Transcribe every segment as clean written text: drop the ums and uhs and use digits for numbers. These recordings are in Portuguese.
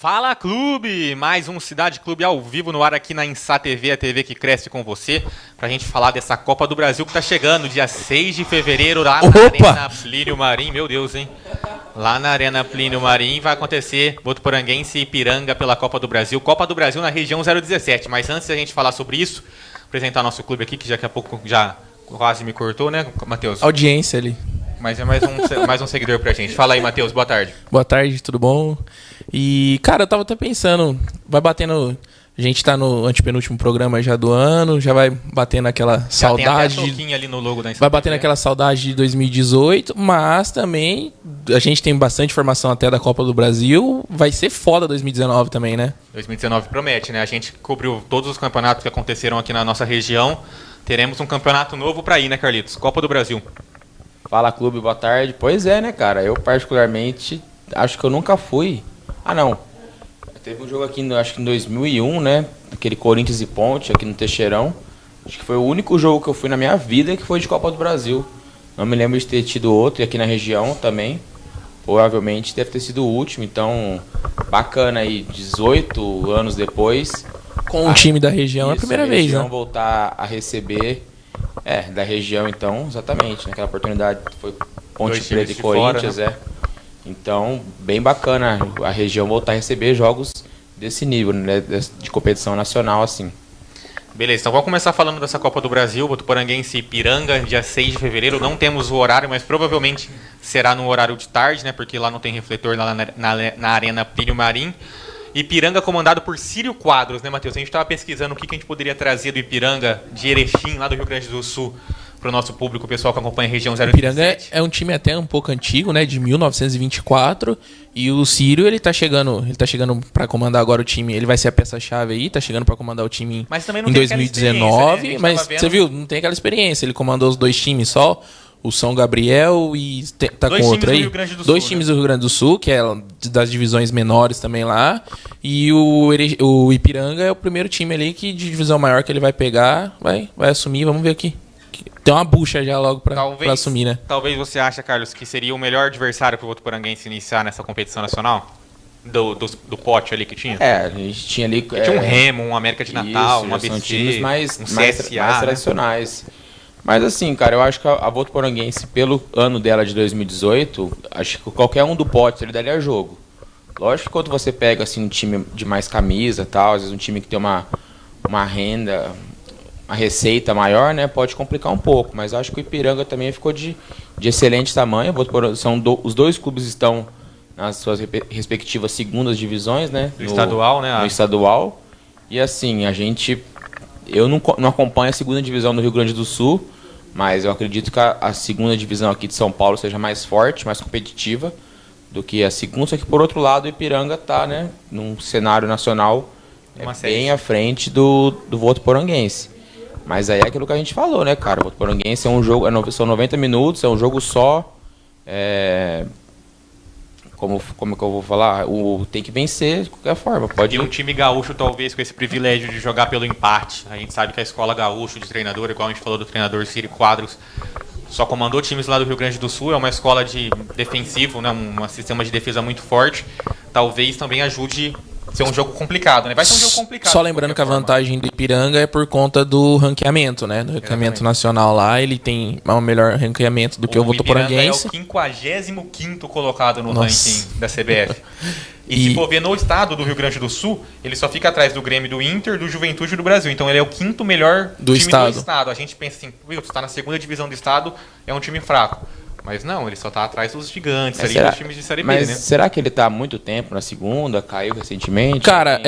Fala Clube! Mais um Cidade Clube ao vivo no ar aqui na Insá TV, a TV que cresce com você, pra gente falar dessa Copa do Brasil que tá chegando, dia 6 de fevereiro, lá na Arena Plínio Marim, meu Deus, hein? Lá na Arena Plínio Marim vai acontecer Votuporanguense e Ipiranga pela Copa do Brasil na região 017, mas antes da gente falar sobre isso, apresentar nosso clube aqui, que daqui a pouco já quase me cortou, né, Matheus? Audiência ali. Mas é mais um seguidor pra gente. Fala aí, Matheus, boa tarde. Boa tarde, tudo bom? E, cara, eu tava até pensando, vai batendo... A gente tá no antepenúltimo programa já do ano, já vai batendo aquela saudade... Tem até toquinho ali no logo da Insá Vai batendo aquela saudade de 2018, mas também a gente tem bastante informação até da Copa do Brasil. Vai ser foda 2019 também, né? 2019 promete, né? A gente cobriu todos os campeonatos que aconteceram aqui na nossa região. Teremos um campeonato novo pra ir, né, Carlitos? Copa do Brasil. Fala Clube, boa tarde. Pois é, né, cara? Eu particularmente acho que eu nunca fui. Ah, não. Teve um jogo aqui, acho que em 2001, né? Aquele Corinthians e Ponte, aqui no Teixeirão. Acho que foi o único jogo que eu fui na minha vida que foi de Copa do Brasil. Não me lembro de ter tido outro, e aqui na região também. Provavelmente deve ter sido o último, então bacana aí, 18 anos depois. Com o time da região é a primeira vez, né? Voltar a receber... da região, então, exatamente. Naquela oportunidade foi Ponte Preta e Corinthians, fora, né? Então, bem bacana a região voltar a receber jogos desse nível, né? De competição nacional, assim. Beleza, então vamos começar falando dessa Copa do Brasil, Votuporanguense e Ipiranga, dia 6 de fevereiro. Não temos o horário, mas provavelmente será no horário de tarde, né? Porque lá não tem refletor na Arena Plínio Marim. Ipiranga comandado por Círio Quadros, né, Matheus? A gente estava pesquisando o que a gente poderia trazer do Ipiranga, de Erechim, lá do Rio Grande do Sul, para o nosso público, o pessoal que acompanha a região 017. Ipiranga é um time até um pouco antigo, né, de 1924, e o Círio, ele tá chegando para comandar agora o time, ele vai ser a peça-chave aí, tá chegando para comandar o time em 2019, né? Mas você viu, não tem aquela experiência, ele comandou os dois times só, o São Gabriel e tá com outro aí. Dois times do Rio Grande do Sul, que é das divisões menores também lá. E o Ipiranga é o primeiro time ali que de divisão maior que ele vai pegar, vai assumir. Vamos ver aqui. Tem uma bucha já logo pra assumir, né? Talvez você acha, Carlos, que seria o melhor adversário pro Votuporanguense iniciar nessa competição nacional? Do pote ali que tinha? A gente tinha ali... Tinha um Remo, um América de Natal, um ABC, times mais CSA, mais tradicionais. Né? Mas assim, cara, eu acho que a Votuporanguense, pelo ano dela de 2018, acho que qualquer um do pote ele daria jogo. Lógico que quando você pega assim, um time de mais camisa, tal, às vezes um time que tem uma renda, uma receita maior, né, pode complicar um pouco. Mas eu acho que o Ipiranga também ficou de excelente tamanho. Os dois clubes estão nas suas respectivas segundas divisões, né? No estadual, né? No estadual. E assim, eu não acompanho a segunda divisão do Rio Grande do Sul, mas eu acredito que a segunda divisão aqui de São Paulo seja mais forte, mais competitiva do que a segunda. Só que, por outro lado, o Ipiranga está, né, num cenário nacional bem à frente do Votuporanguense. Mas aí é aquilo que a gente falou, né, cara? O Votuporanguense é um jogo, são 90 minutos, é um jogo só. Como que eu vou falar? Tem que vencer de qualquer forma. E um time gaúcho, talvez, com esse privilégio de jogar pelo empate. A gente sabe que a escola gaúcho de treinador, igual a gente falou do treinador Círio Quadros, só comandou times lá do Rio Grande do Sul. É uma escola de defensivo, né? Um sistema de defesa muito forte. Talvez também ajude a ser um jogo complicado, né? Vai ser um jogo complicado. Só lembrando que a vantagem do Ipiranga é por conta do ranqueamento, né? Do ranqueamento nacional lá, ele tem um melhor ranqueamento do que o Votuporanguense. O Ipiranga é o 55º colocado no ranking da CBF. E se for ver no estado do Rio Grande do Sul, ele só fica atrás do Grêmio, do Inter, do Juventude e do Brasil. Então ele é o 5º melhor time do estado. A gente pensa assim, tu tá na segunda divisão do estado, é um time fraco. Mas não, ele só tá atrás dos gigantes, dos times de Série B, mas né? Será que ele tá há muito tempo na segunda? Caiu recentemente? Cara,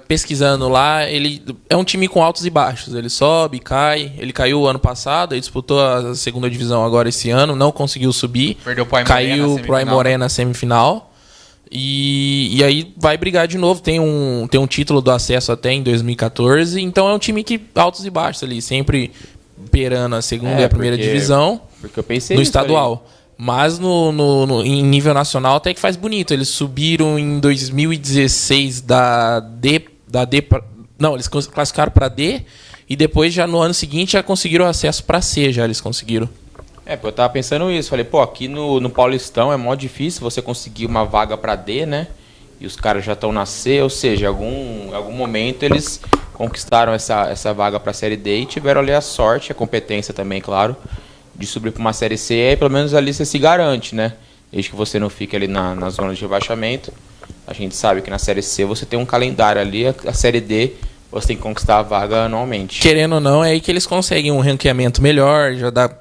pesquisando lá, ele é um time com altos e baixos. Ele sobe, cai. Ele caiu ano passado, ele disputou a segunda divisão agora esse ano, não conseguiu subir. Perdeu pro Aimoré caiu pro Aimoré na semifinal. E aí vai brigar de novo. Tem um título do acesso até em 2014. Então é um time que altos e baixos ali, sempre beirando a segunda e a primeira divisão. Porque eu pensei no estadual. Mas em nível nacional até que faz bonito. Eles subiram em 2016 da D. Não, eles classificaram para D. E depois, já no ano seguinte, já conseguiram acesso para C. Já eles conseguiram. Eu tava pensando isso. Falei, aqui no Paulistão é mó difícil você conseguir uma vaga para D, né? e os caras já estão na C, ou seja, em algum momento eles conquistaram essa vaga para a Série D e tiveram ali a sorte, a competência também, claro, de subir para uma Série C, e aí pelo menos ali você se garante, né? Desde que você não fique ali na zona de rebaixamento. A gente sabe que na Série C você tem um calendário ali, a Série D você tem que conquistar a vaga anualmente. Querendo ou não, é aí que eles conseguem um ranqueamento melhor,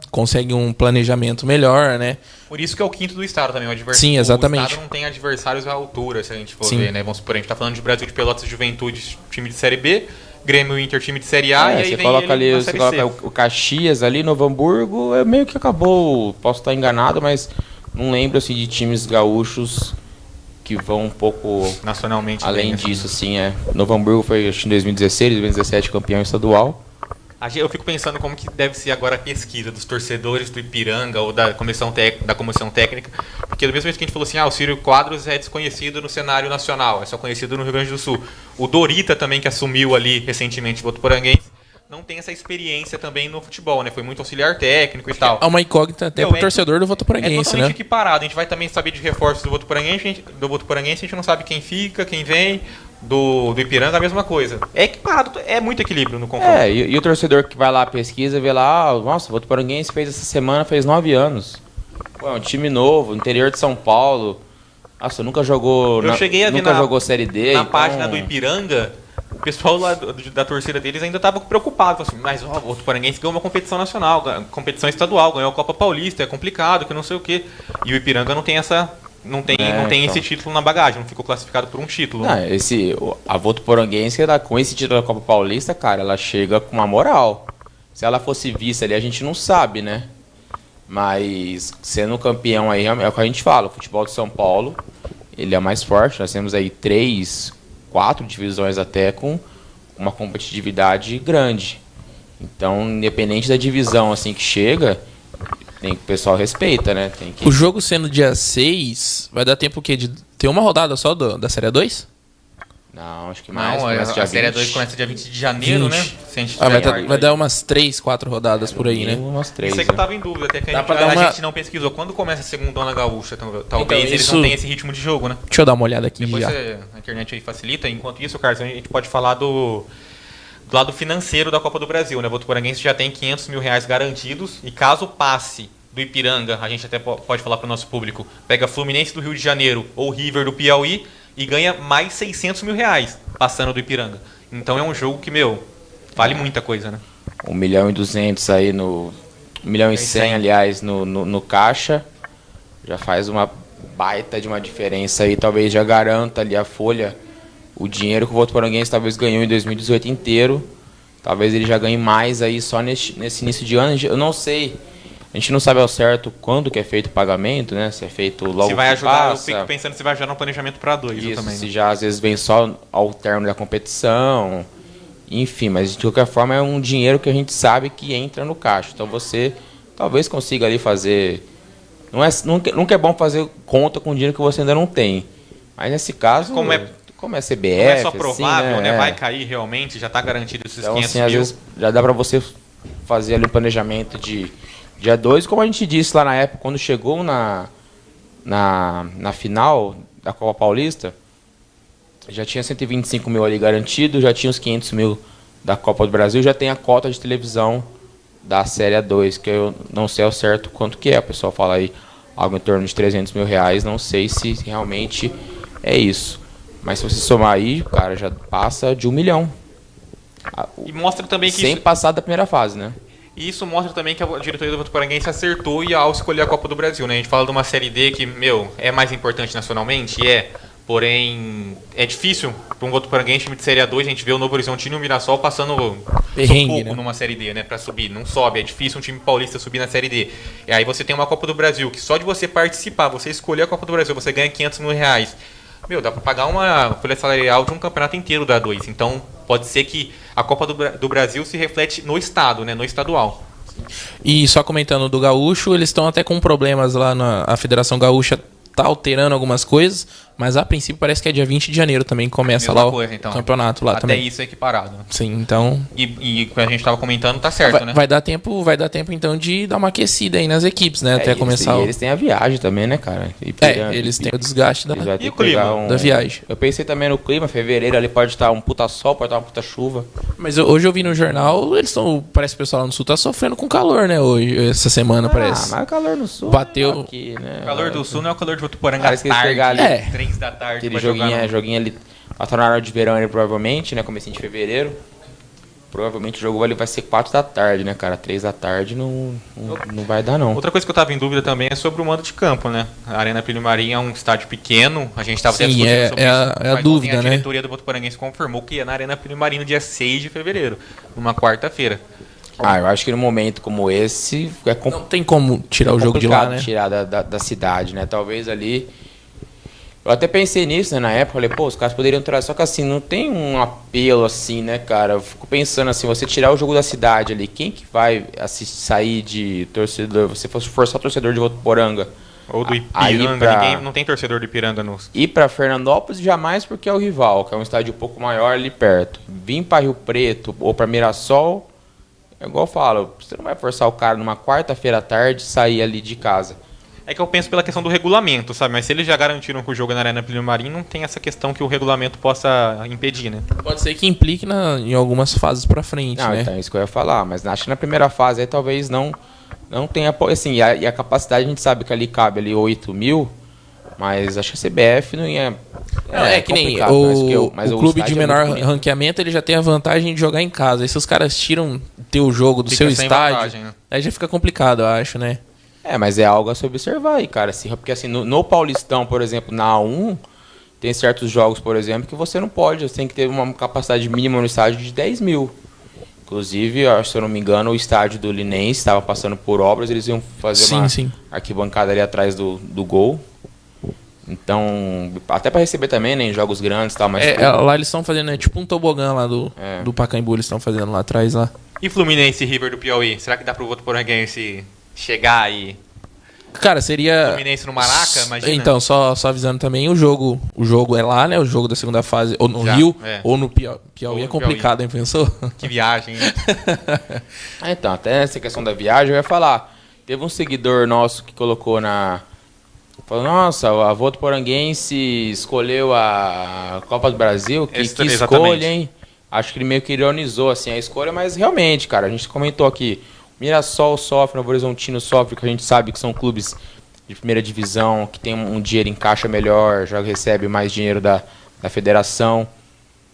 conseguem um planejamento melhor, né? Por isso que é o quinto do estado também, o adversário. Sim, exatamente. O estado não tem adversários à altura, se a gente for Sim. ver, né? Vamos supor, a gente tá falando de Brasil de Pelotas e Juventude, time de Série B, Grêmio e Inter, time de Série A, e aí você vem coloca ele ali, na você Série coloca C. o Caxias ali, Novo Hamburgo, meio que acabou, posso estar enganado, mas não lembro assim, de times gaúchos que vão um pouco nacionalmente além bem, disso, assim, Novo Hamburgo foi acho, em 2016, 2017 campeão estadual. Eu fico pensando como que deve ser agora a pesquisa dos torcedores do Ipiranga ou da comissão técnica, porque do mesmo jeito que a gente falou assim, o Círio Quadros é desconhecido no cenário nacional, é só conhecido no Rio Grande do Sul. O Dorita também, que assumiu ali recentemente o Votuporanguense, não tem essa experiência também no futebol, né? Foi muito auxiliar técnico e tal. É uma incógnita até pro torcedor do Votuporanguense, né? É totalmente equiparado. A gente vai também saber de reforços do Votuporanguense, a gente não sabe quem fica, quem vem. Do Ipiranga, a mesma coisa. É equiparado, é muito equilíbrio no confronto. E o torcedor que vai lá, pesquisa, vê lá, nossa, o Votuporanguense fez essa semana, fez 9 anos. Pô, é um time novo, interior de São Paulo. Nossa, nunca jogou jogou Série D. Na página do Ipiranga, o pessoal lá da torcida deles ainda estava preocupado. Assim, mas o Votuporanguense ganhou uma competição nacional, competição estadual, ganhou a Copa Paulista, é complicado, que não sei o quê. E o Ipiranga não tem essa... Não tem esse título na bagagem, não ficou classificado por um título. Não, a Votuporanguense, com esse título da Copa Paulista, cara, ela chega com uma moral. Se ela fosse vice ali, a gente não sabe, né? Mas sendo campeão aí, é o que a gente fala, o futebol de São Paulo, ele é mais forte. Nós temos aí 3, 4 divisões até com uma competitividade grande. Então, independente da divisão assim que chega... O pessoal respeita, né? O jogo sendo dia 6, vai dar tempo o quê? De ter uma rodada só da Série 2? Não, acho que mais. Não, a Série 2 começa dia 20 de janeiro, 20. Né? Vai dar umas 3, 4 rodadas por aí, né? Umas 3. Isso é que eu tava em dúvida, até que a gente não pesquisou. Quando começa a segunda gaúcha, talvez eles não tenham esse ritmo de jogo, né? Deixa eu dar uma olhada aqui. Depois a internet aí facilita. Enquanto isso, Carlos, a gente pode falar do lado financeiro da Copa do Brasil, né? O Votuporanguense já tem R$500 mil garantidos e caso passe do Ipiranga, a gente até pode falar para o nosso público, pega Fluminense do Rio de Janeiro ou River do Piauí e ganha mais R$600 mil passando do Ipiranga. Então é um jogo que, vale muita coisa, né? 1.200.000 aí no... 1.100.000, aliás, no caixa, já faz uma baita de uma diferença aí, talvez já garanta ali a folha. O dinheiro que o Votuporanguense talvez ganhou em 2018 inteiro, talvez ele já ganhe mais aí só nesse início de ano. Eu não sei, a gente não sabe ao certo quando que é feito o pagamento, né? Se é feito logo se vai que ajudar, passa. Eu fico pensando se vai ajudar no planejamento para 2 Isso, também. Se já às vezes vem só ao término da competição, enfim, mas de qualquer forma é um dinheiro que a gente sabe que entra no caixa. Então você talvez consiga ali fazer... Nunca é bom fazer conta com dinheiro que você ainda não tem. Mas nesse caso... Como é CBF, não é só provável, assim, né? Vai cair realmente, já está garantido esses então, 500 assim, mil. Às vezes já dá para você fazer ali o planejamento de dia 2, como a gente disse lá na época, quando chegou na final da Copa Paulista, já tinha 125 mil ali garantido, já tinha os 500 mil da Copa do Brasil, já tem a cota de televisão da Série A2, que eu não sei ao certo quanto que é, o pessoal fala aí algo em torno de R$300 mil, não sei se realmente é isso. Mas se você somar aí, cara, já passa de 1 milhão. E mostra também que sem passar da primeira fase, né? E isso mostra também que a diretoria do Votuporanguense acertou ao escolher a Copa do Brasil, né? A gente fala de uma Série D que, é mais importante nacionalmente, porém, é difícil para um Votuporanguense, time de Série A2, a gente vê o Novo Horizontino e o Mirassol passando perrengue, né? Numa Série D, né? Para subir, não sobe, é difícil um time paulista subir na Série D. E aí você tem uma Copa do Brasil, que só de você participar, você escolher a Copa do Brasil, você ganha R$500 mil. Dá pra pagar uma folha salarial de um campeonato inteiro da A2. Então, pode ser que a Copa do Brasil se reflete no estado, né? No estadual. E só comentando do Gaúcho, eles estão até com problemas lá a Federação Gaúcha tá alterando algumas coisas. Mas a princípio parece que é dia 20 de janeiro também que começa lá coisa, então. o campeonato lá Até também. Até isso é equiparado. Sim, então... E o que a gente tava comentando tá certo, né? Vai dar tempo então de dar uma aquecida aí nas equipes, né? Até começar eles têm a viagem também, né, cara? Eles têm o desgaste e o clima da viagem. Eu pensei também no clima, fevereiro ali pode estar um puta sol, pode estar uma puta chuva. Mas hoje eu vi no jornal, parece que o pessoal lá no sul tá sofrendo com calor, né? Hoje, essa semana, parece. Mas o calor no sul bateu aqui, né? O calor do sul não é o calor de Votuporanga à tarde, 3 da tarde. Aquele joguinho ali, tá na hora de verão ali, provavelmente, né? Comecinho de fevereiro. Provavelmente o jogo ali vai ser 4 da tarde, né, cara? 3 da tarde não vai dar, não. Outra coisa que eu tava em dúvida também é sobre o mando de campo, né? A Arena Plínio Marim é um estádio pequeno, a gente tava até discutindo sobre isso. É a dúvida, né? A diretoria do Votuporanguense confirmou que ia na Arena Plínio Marim no dia 6 de fevereiro, numa quarta-feira. Eu acho que num momento como esse não tem como tirar o jogo de lá, né? Tirar da cidade, né? Talvez ali... Eu até pensei nisso, né, na época, falei, os caras poderiam trazer, só que assim, não tem um apelo assim, né, cara, eu fico pensando assim, você tirar o jogo da cidade ali, quem que vai sair de torcedor, você fosse forçar o torcedor de Votuporanga? Ou do Ipiranga, não tem torcedor do Ipiranga no... Ir pra Fernandópolis jamais porque é o rival, que é um estádio um pouco maior ali perto. Vir pra Rio Preto ou pra Mirassol, é igual eu falo, você não vai forçar o cara numa quarta-feira à tarde sair ali de casa. É que eu penso pela questão do regulamento, sabe? Mas se eles já garantiram que o jogo é na Arena Plínio Marim, não tem essa questão que o regulamento possa impedir, né? Pode ser que implique em algumas fases pra frente, né? Então é isso que eu ia falar. Mas acho que na primeira fase aí talvez não tenha... Assim, e a capacidade a gente sabe que ali cabe ali 8 mil, mas acho que a CBF não ia... É que nem o clube de menor ranqueamento, ele já tem a vantagem de jogar em casa. E se os caras tiram o jogo do seu estádio, vantagem, né? Aí já fica complicado, eu acho, né? Mas é algo a se observar aí, cara. Porque assim, no Paulistão, por exemplo, na A1, tem certos jogos, por exemplo, que você não pode. Você tem que ter uma capacidade mínima no estádio de 10 mil. Inclusive, se eu não me engano, o estádio do Linense estava passando por obras, eles iam fazer uma arquibancada ali atrás do gol. Então, até para receber também, né, em jogos grandes e tal. Mas lá eles estão fazendo, tipo um tobogã lá do Pacaembu, eles estão fazendo lá atrás. Lá. E Fluminense e River do Piauí? Será que dá pro Votuporanguense chegar e... Cara, seria... Fluminense no Maraca, imagina. Então, só avisando também, o jogo é lá, né? O jogo da segunda fase, ou no Rio, ou no Piauí é complicado, hein? Pensou? Que viagem, hein? Então, até essa questão da viagem, eu ia falar. Teve um seguidor nosso que colocou falou, nossa, a Votuporanguense escolheu a Copa do Brasil, que escolha, hein? Acho que ele meio que ironizou, assim, a escolha, mas realmente, cara, a gente comentou aqui, Mirassol sofre, Novo Horizontino sofre, que a gente sabe que são clubes de primeira divisão, que tem um dinheiro em caixa melhor, já recebe mais dinheiro da federação.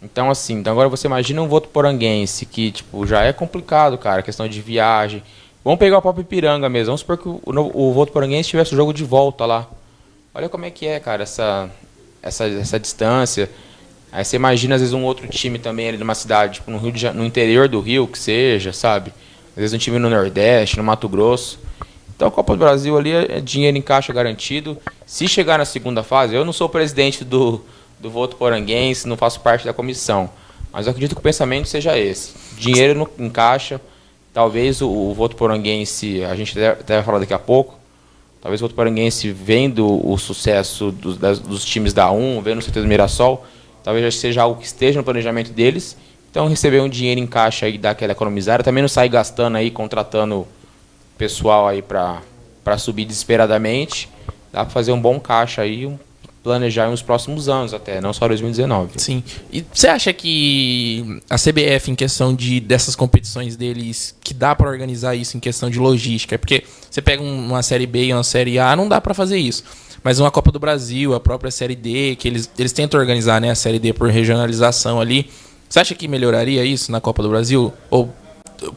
Então, assim, agora você imagina um Votuporanguense, que, tipo, já é complicado, cara, questão de viagem. Vamos pegar o próprio Ipiranga mesmo, vamos supor que o Votuporanguense tivesse o jogo de volta lá. Olha como é que é, cara, essa distância. Aí você imagina, às vezes, um outro time também ali numa cidade, tipo, no interior do Rio, que seja, sabe? Às vezes um time no Nordeste, no Mato Grosso. Então a Copa do Brasil ali é dinheiro em caixa garantido. Se chegar na segunda fase, eu não sou presidente do Votuporanguense, não faço parte da comissão. Mas eu acredito que o pensamento seja esse. Dinheiro em caixa. Talvez o Votuporanguense, a gente até vai falar daqui a pouco, talvez o Votuporanguense vendo o sucesso dos times da A1, vendo o CT do Mirassol, talvez já seja algo que esteja no planejamento deles. Então receber um dinheiro em caixa e dar aquela economizada, também não sair gastando aí, contratando pessoal aí para subir desesperadamente. Dá para fazer um bom caixa aí, planejar nos próximos anos até, não só 2019. Sim. E você acha que a CBF, em questão dessas competições deles, que dá para organizar isso em questão de logística? Porque você pega uma Série B e uma Série A, não dá para fazer isso. Mas uma Copa do Brasil, a própria Série D, que eles tentam organizar, né, a Série D por regionalização ali. Você acha que melhoraria isso na Copa do Brasil? Ou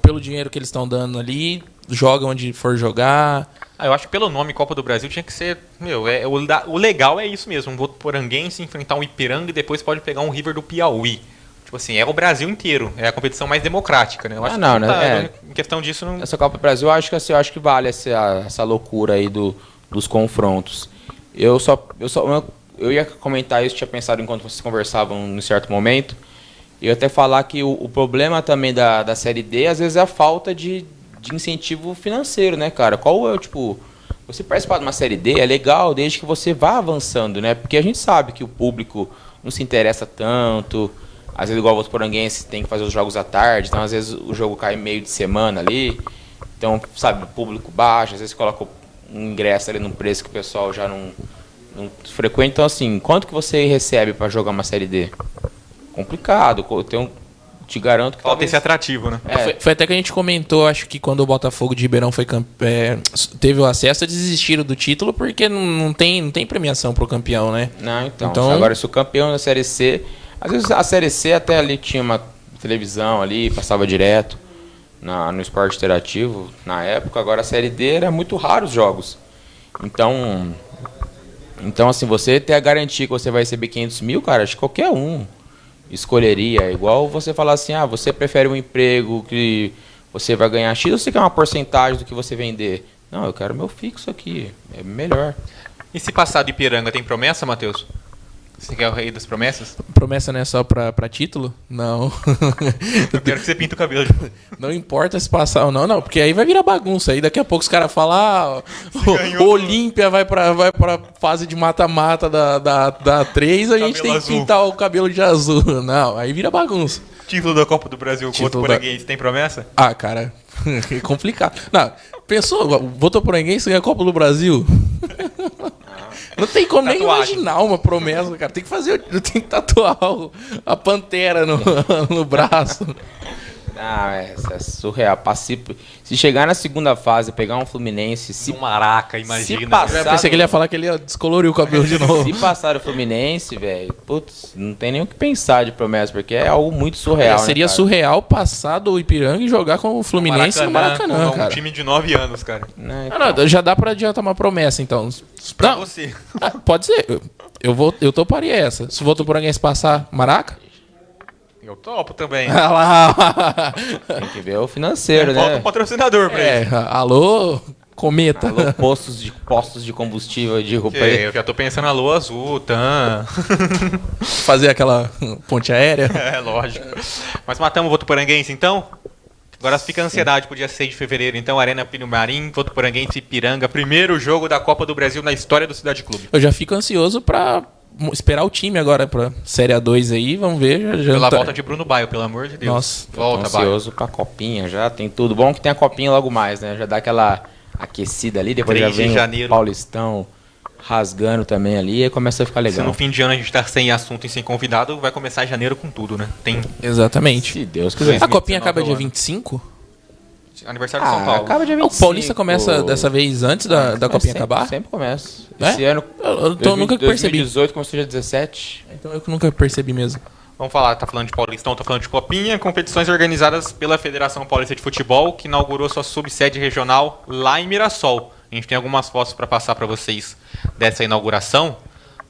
pelo dinheiro que eles estão dando ali, joga onde for jogar? Eu acho que pelo nome Copa do Brasil tinha que ser... o legal é isso mesmo. Um Votuporanguense enfrentar um Ipiranga e depois pode pegar um River do Piauí. Tipo assim, é o Brasil inteiro. É a competição mais democrática, né? Eu acho em questão disso... Não... Essa Copa do Brasil, eu acho que vale essa loucura aí dos confrontos. Eu ia comentar isso, tinha pensado enquanto vocês conversavam em certo momento. E eu até falar que o problema também da Série D, às vezes, é a falta de incentivo financeiro, né, cara? Qual é, tipo... você participar de uma Série D é legal desde que você vá avançando, né? Porque a gente sabe que o público não se interessa tanto. Às vezes, igual o Votuporanguense tem que fazer os jogos à tarde, então às vezes o jogo cai meio de semana ali. Então, sabe, o público baixo, às vezes coloca um ingresso ali num preço que o pessoal já não frequenta. Então, assim, quanto que você recebe para jogar uma Série D? Complicado. Te garanto que falta esse atrativo, né? Foi até que a gente comentou, acho que quando o Botafogo de Ribeirão teve o acesso, desistiram do título porque não tem premiação pro campeão, né? Não, então agora se o campeão da Série C... Às vezes a Série C até ali tinha uma televisão ali, passava direto no esporte interativo na época. Agora a Série D era muito raro os jogos. Então assim, você ter a garantia que você vai receber 500 mil, cara, acho que qualquer um escolheria. É igual você falar assim, você prefere um emprego que você vai ganhar X ou você quer uma porcentagem do que você vender? Não, eu quero meu fixo aqui, é melhor. E se passar do Ipiranga, tem promessa, Matheus? Você quer o rei das promessas? Promessa não é só pra título? Não. Eu quero que você pinta o cabelo de novo. Não importa se passar ou não, porque aí vai virar bagunça. Aí daqui a pouco os caras falam, o Olímpia vai pra fase de mata-mata da 3, a gente tem que pintar o cabelo de azul. Não, aí vira bagunça. Título da Copa do Brasil com o Votuporanguense, tem promessa? Cara, é complicado. Não, pensou, o Votuporanguense ganha a Copa do Brasil? Não tem como nem imaginar uma promessa, cara. Tem que tatuar a pantera no braço. É surreal. Se chegar na segunda fase, pegar um Fluminense... Um Maraca, imagina. Eu pensei que ele ia falar que ele ia descolorir o cabelo de novo. Se passar o Fluminense, velho, putz, não tem nem o que pensar de promessa, porque é algo muito surreal. Seria surreal passar do Ipiranga e jogar com o Fluminense no Maracanã, cara. Um time de 9 anos, cara. Não, já dá pra adiantar uma promessa, então. Pra você. Pode ser. Eu toparia essa. Se o Votuporanguense passar, Maraca? Eu topo também. Tem que ver o financeiro, né? Falta um patrocinador pra ele. Alô, Cometa. Alô, postos de combustível de Rio Preto. Eu já tô pensando alô azul, TAM. Fazer aquela ponte aérea. Lógico. Mas matamos o Votuporanguense, então? Agora fica a ansiedade pro dia 6 de fevereiro. Então, Arena Plínio Marim, Votuporanguense e Ipiranga. Primeiro jogo da Copa do Brasil na história do Cidade Clube. Eu já fico ansioso pra esperar o time agora pra Série A2 aí, vamos ver. Pela volta de Bruno Baio, pelo amor de Deus. Nossa, volta, ansioso pra Copinha já, tem tudo. Bom que tem a Copinha logo mais, né? Já dá aquela aquecida ali, depois já vem o Paulistão rasgando também ali, aí começa a ficar legal. Se no fim de ano a gente tá sem assunto e sem convidado, vai começar janeiro com tudo, né? Exatamente. Se Deus quiser. A Copinha acaba dia 25? Aniversário de São Paulo. Acaba dia 25. O Paulista começa dessa vez antes da Copinha acabar? Sempre começa. Esse ano, eu nunca percebi. 2018 começou dia 17. Então eu nunca percebi mesmo. Vamos falar, tá falando de Paulistão, tá falando de Copinha, competições organizadas pela Federação Paulista de Futebol, que inaugurou sua subsede regional lá em Mirassol. A gente tem algumas fotos para passar para vocês dessa inauguração.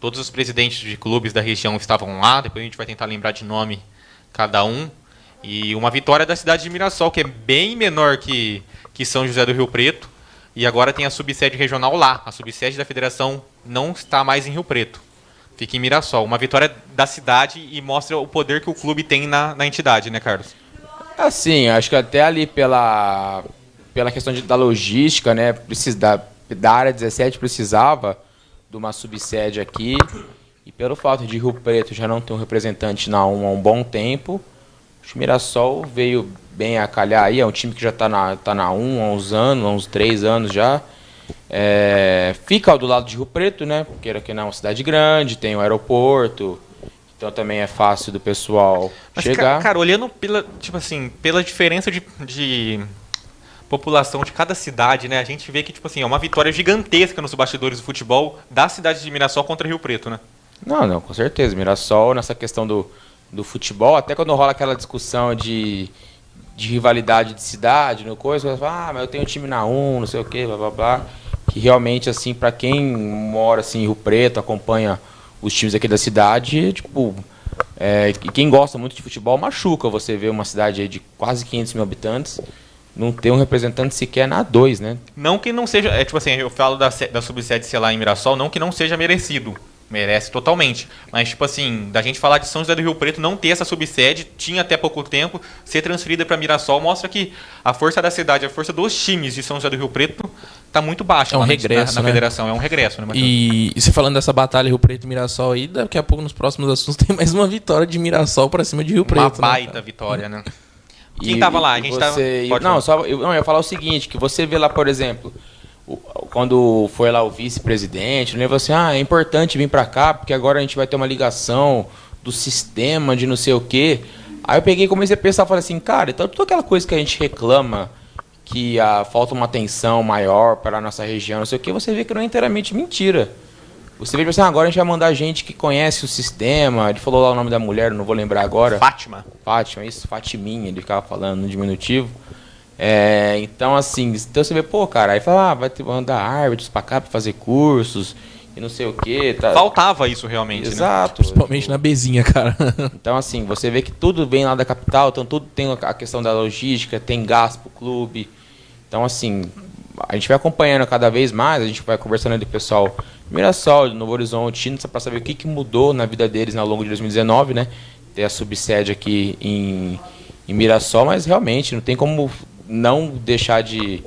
Todos os presidentes de clubes da região estavam lá, depois a gente vai tentar lembrar de nome cada um. E uma vitória da cidade de Mirassol, que é bem menor que São José do Rio Preto. E agora tem a subsede regional lá. A subsede da federação não está mais em Rio Preto. Fica em Mirassol. Uma vitória da cidade e mostra o poder que o clube tem na entidade, né, Carlos? Assim, acho que até ali pela questão da logística, né, da área 17 precisava de uma subsede aqui. E pelo fato de Rio Preto já não ter um representante na 1 há um bom tempo, o Mirassol veio bem a calhar aí. É um time que já está na 1 há uns anos, há uns 3 anos já. Fica do lado de Rio Preto, né? Porque aqui não é uma cidade grande, tem o aeroporto, então também é fácil do pessoal chegar. Cara, olhando pela diferença de população de cada cidade, né? A gente vê que é uma vitória gigantesca nos bastidores do futebol da cidade de Mirassol contra Rio Preto, né? Não, com certeza. Mirassol, nessa questão do futebol, até quando rola aquela discussão de rivalidade de cidade, no coisa, mas eu tenho um time na 1, não sei o que, blá blá blá. Que realmente, assim, pra quem mora assim, em Rio Preto, acompanha os times aqui da cidade, e quem gosta muito de futebol, machuca você ver uma cidade aí de quase 500 mil habitantes não ter um representante sequer na A2, né? Não que não seja, eu falo da subsede, sei lá, em Mirassol, não que não seja merecido. Merece totalmente. Mas, tipo assim, da gente falar de São José do Rio Preto não ter essa subsede, tinha até pouco tempo, ser transferida para Mirassol, mostra que a força da cidade, a força dos times de São José do Rio Preto tá muito baixa. É um regresso, na federação. É um regresso, né, Matheus? E você falando dessa batalha Rio Preto e Mirassol aí, daqui a pouco nos próximos assuntos tem mais uma vitória de Mirassol para cima de Rio Preto. Uma baita vitória, né? Quem tava lá? A gente eu ia falar o seguinte, que você vê lá, por exemplo, quando foi lá o vice-presidente, ele falou assim, é importante vir pra cá, porque agora a gente vai ter uma ligação do sistema de não sei o quê. Aí eu peguei e comecei a pensar, falei assim, cara, então toda aquela coisa que a gente reclama, que falta uma atenção maior para a nossa região, não sei o quê, você vê que não é inteiramente mentira. Você vê assim, agora a gente vai mandar gente que conhece o sistema, ele falou lá o nome da mulher, não vou lembrar agora. Fátima, isso, Fatiminha, ele ficava falando no diminutivo. Então, assim, então você vê, pô, cara, aí fala, vai mandar árbitros pra cá pra fazer cursos e não sei o quê. Tá. Faltava isso realmente, Exato. Né? Principalmente na Bezinha, cara. Então, assim, você vê que tudo vem lá da capital, então tudo tem a questão da logística, tem gasto pro clube. Então, assim, a gente vai acompanhando cada vez mais, a gente vai conversando com o pessoal de Mirassol, de Novo Horizonte, pra saber o que mudou na vida deles ao longo de 2019, né? Ter a subsede aqui em Mirassol, mas realmente não tem como não deixar de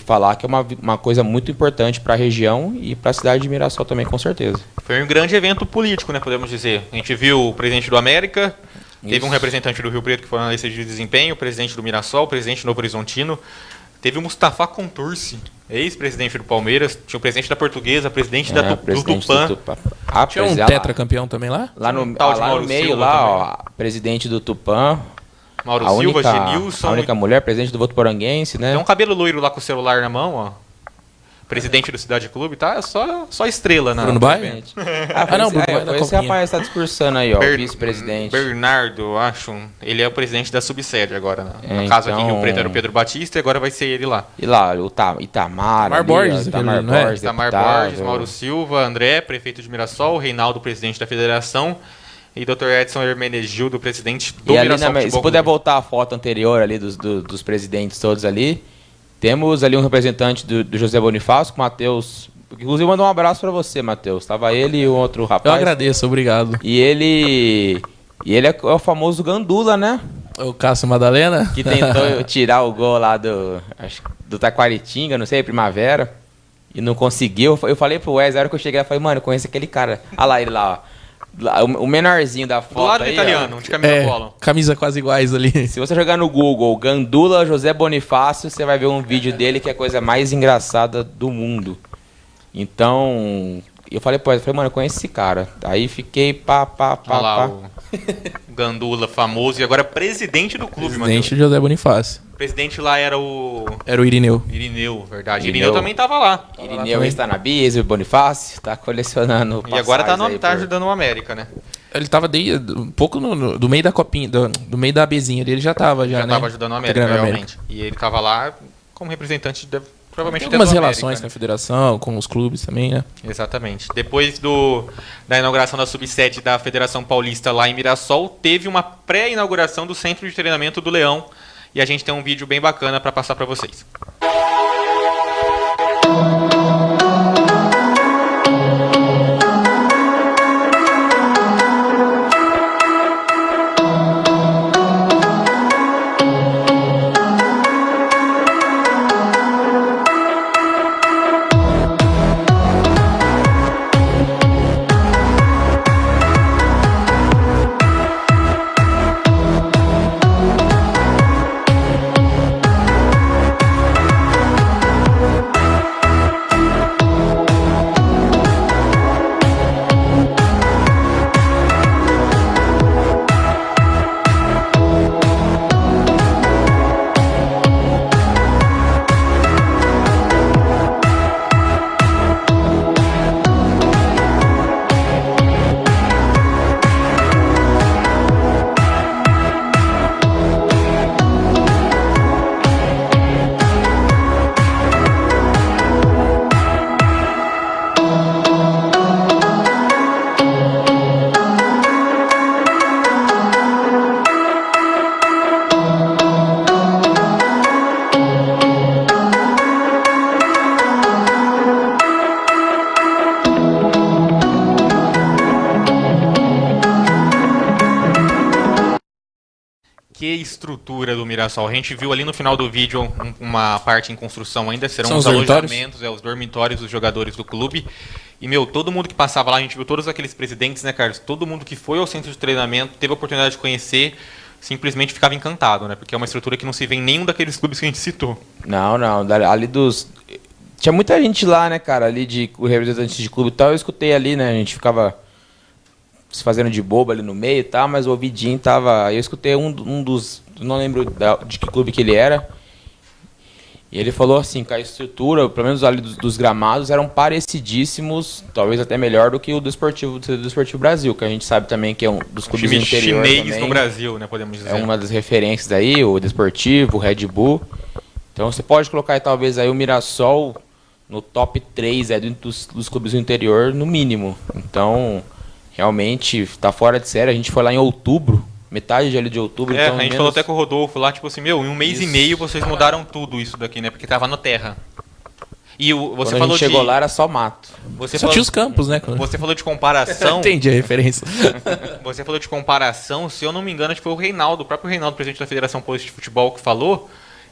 falar que é uma coisa muito importante para a região e para a cidade de Mirassol também, com certeza. Foi um grande evento político, né, podemos dizer. A gente viu o presidente do América, teve um representante do Rio Preto que foi analista de desempenho, o presidente do Mirassol, o presidente do Novo Horizontino, teve o Mustafa Contursi, ex-presidente do Palmeiras, tinha o presidente da Portuguesa, presidente do Tupã. Tinha um tetracampeão também lá? Lá no meio, Silva lá, ó, presidente do Tupã. Mauro Silva, Genilson. A única mulher, presidente do Votuporanguense, né? Tem um cabelo loiro lá com o celular na mão, ó. Presidente do Cidade Clube, tá? Só estrela, né? Bruno Baia? Foi esse rapaz que tá discursando aí, ó, vice-presidente. Bernardo, acho. Ele é o presidente da subsede agora, né? No caso aqui em Rio Preto era o Pedro Batista e agora vai ser ele lá. E lá, o Itamar Borges, Itamar Borges, Mauro Silva, André, prefeito de Mirassol, Reinaldo, presidente da federação, e Dr. Edson Hermenegildo, presidente do Mirassol. Se puder voltar a foto anterior ali dos presidentes todos ali, temos ali um representante do José Bonifácio, com o Matheus. Inclusive mandou um abraço para você, Matheus. Tava ele e o outro rapaz. Eu agradeço, obrigado. E ele é o famoso Gandula, né? O Cássio Madalena? Que tentou tirar o gol lá do Taquaritinga, não sei, Primavera. E não conseguiu. Eu falei pro Wes, na hora que eu cheguei, eu falei, mano, eu conheço aquele cara. Olha lá ele lá, ó. O menorzinho da foto. Do lado aí, do italiano, ó, de camisa polo. Camisa quase iguais ali. Se você jogar no Google Gandula José Bonifácio, você vai ver um vídeo dele que é a coisa mais engraçada do mundo. Então, eu falei, mano, eu conheço esse cara. Aí fiquei pá. O Gandula, famoso, e agora presidente do clube, mano. Presidente José Bonifácio. O presidente lá era o... Era o Irineu. Irineu, verdade. Irineu também tava lá. Irineu está na Bis, o Bonifácio, tá colecionando. E agora tá ajudando o América, né? Ele tava um pouco do meio da copinha, do meio da Bezinha ali, ele já tava, né? Tava ajudando o América, realmente. E ele tava lá como representante, provavelmente... Tem algumas relações com a federação, com os clubes também, né? Exatamente. Depois da inauguração da subsede da Federação Paulista lá em Mirassol, teve uma pré-inauguração do Centro de Treinamento do Leão. E a gente tem um vídeo bem bacana para passar para vocês. estrutura do Mirassol? A gente viu ali no final do vídeo uma parte em construção ainda, serão os dormitórios? alojamentos, os dormitórios dos jogadores do clube. E, todo mundo que passava lá, a gente viu todos aqueles presidentes, né, Carlos? Todo mundo que foi ao centro de treinamento, teve a oportunidade de conhecer, simplesmente ficava encantado, né? Porque é uma estrutura que não se vê em nenhum daqueles clubes que a gente citou. Não, ali dos... Tinha muita gente lá, né, cara, ali de representantes de clube e tal, eu escutei ali, né, a gente ficava se fazendo de bobo ali no meio e tal, mas o ouvidinho tava... Eu escutei um dos... Não lembro de que clube que ele era. E ele falou assim, que a estrutura, pelo menos ali dos gramados, eram parecidíssimos, talvez até melhor do que o do Esportivo Brasil, que a gente sabe também que é um dos clubes do interior chinês também. No Brasil, né, podemos dizer. É uma das referências aí, o Desportivo, o Red Bull. Então você pode colocar aí, talvez aí o Mirassol no top 3 dos clubes do interior, no mínimo. Então, realmente, tá fora de série. A gente foi lá em outubro, metade de outubro. Então, a gente falou até com o Rodolfo lá, tipo assim, em um mês e meio vocês mudaram tudo isso daqui, né? Porque tava no terra. E você quando falou a gente chegou lá era só mato. Tinha os campos, né? Você falou de comparação. Entendi a referência. Você falou de comparação, se eu não me engano, acho que foi o próprio Reinaldo, presidente da Federação Paulista de Futebol, que falou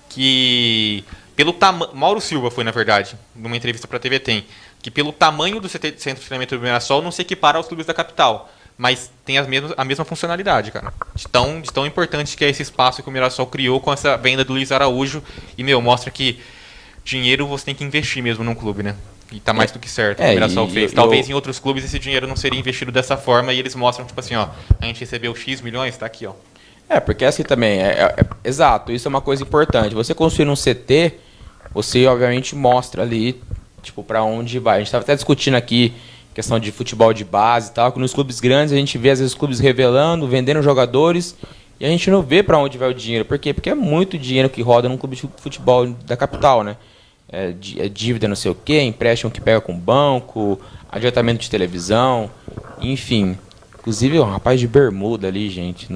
que pelo tamanho... Mauro Silva foi, na verdade, numa entrevista para a TV Tem, que pelo tamanho do centro de treinamento do Mirassol não se equipara aos clubes da capital, mas tem a mesma funcionalidade, cara. De tão importante que é esse espaço que o Mirassol criou com essa venda do Luiz Araújo e, mostra que dinheiro você tem que investir mesmo num clube, né? E tá mais do que certo, o Mirassol fez. Talvez em outros clubes esse dinheiro não seria investido dessa forma e eles mostram, tipo assim, ó, a gente recebeu X milhões, tá aqui, ó. Porque assim também, exato, isso é uma coisa importante. Você construir um CT, você obviamente mostra ali, tipo, pra onde vai. A gente estava até discutindo aqui questão de futebol de base e tal, que nos clubes grandes a gente vê às vezes clubes revelando, vendendo jogadores, e a gente não vê pra onde vai o dinheiro. Por quê? Porque é muito dinheiro que roda num clube de futebol da capital, né? É dívida não sei o quê, empréstimo que pega com banco, adiantamento de televisão, enfim. Inclusive, um rapaz de bermuda ali, gente,